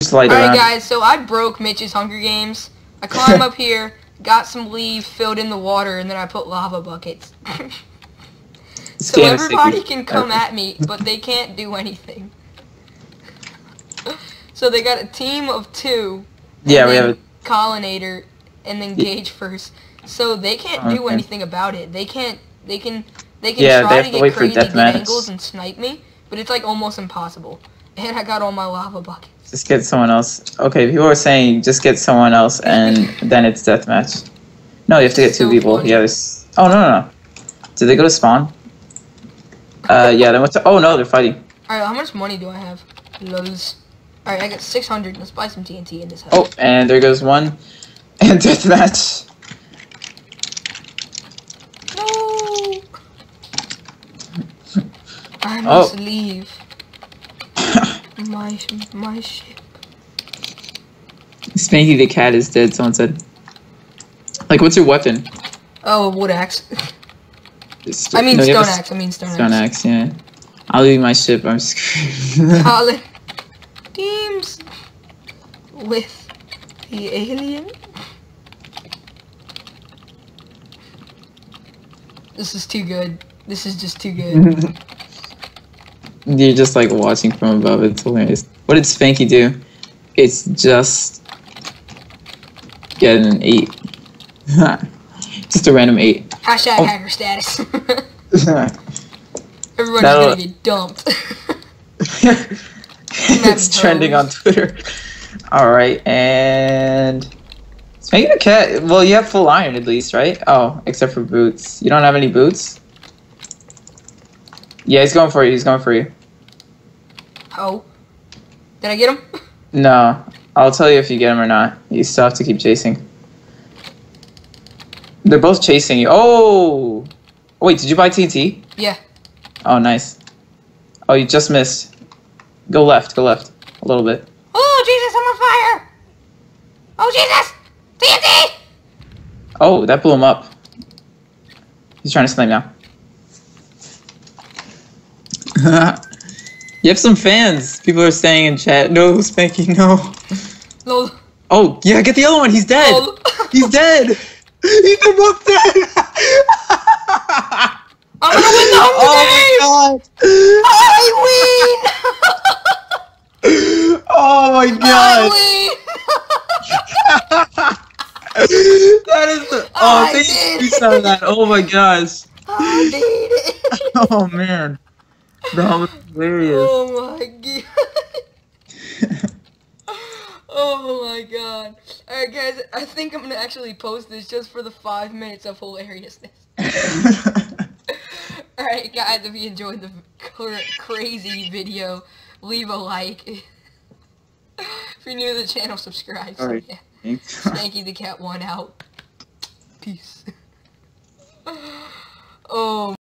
slide Alright around. guys, so I broke Mitch's Hunger Games. I climbed up here, got some leaves, filled in the water, and then I put lava buckets. So everybody can come at me, but they can't do anything. So they got a team of 2. Yeah, we have a... Collinator, and then Gage first. So they can't do anything about it. They can Yeah, try they to have to wait get for crazy good deathmatch. angles and snipe me, but it's like almost impossible. And I got all my lava buckets. Just get someone else. Okay, people are saying just get someone else, and then it's deathmatch. No, you have to get 2 people. Funny. Yeah, there's... Oh, no. Did they go to spawn? Yeah, they went to... Oh, no, they're fighting. Alright, how much money do I have? Loads. Alright, I got 600. Let's buy some TNT in this house. Oh, and there goes one. And deathmatch. No! I must leave. My ship. Spanky the cat is dead, someone said. Like, what's your weapon? Oh, wood axe. I mean stone axe. Stone axe, yeah. I'll leave my ship, I'm screwed. Colin. Teams with the alien. This is too good. This is just too good. You're just like watching from above, it's hilarious. What did Spanky do? It's just getting an 8. Just a random 8. Hashtag hacker status. Everybody's gonna get dumped. It's trending on Twitter. Alright, and... Spanky the cat, well, you have full iron at least, right? Oh, except for boots. You don't have any boots? Yeah, he's going for you, Oh. Did I get him? No. I'll tell you if you get him or not. You still have to keep chasing. They're both chasing you. Oh! Wait, did you buy TNT? Yeah. Oh, nice. Oh, you just missed. Go left. A little bit. Oh, Jesus, I'm on fire! Oh, Jesus! TNT! Oh, that blew him up. He's trying to snipe now. You have some fans. People are saying in chat, no, Spanky, no. Lol. Oh, yeah, get the other one. He's dead. Lol. He's dead. They're both dead. I'm gonna win the Hunger Games! Oh my god. Oh my god. That is the... Oh, thank you for that. Oh my gosh. I did it. Oh man. That was hilarious. Oh my god. Oh my god. Alright guys, I think I'm gonna actually post this just for the 5 minutes of hilariousness. Alright guys, if you enjoyed the crazy video, leave a like. If you're new to the channel, subscribe. Alright, Yeah. thanks. Spanky the Cat 1 out. Peace. Oh.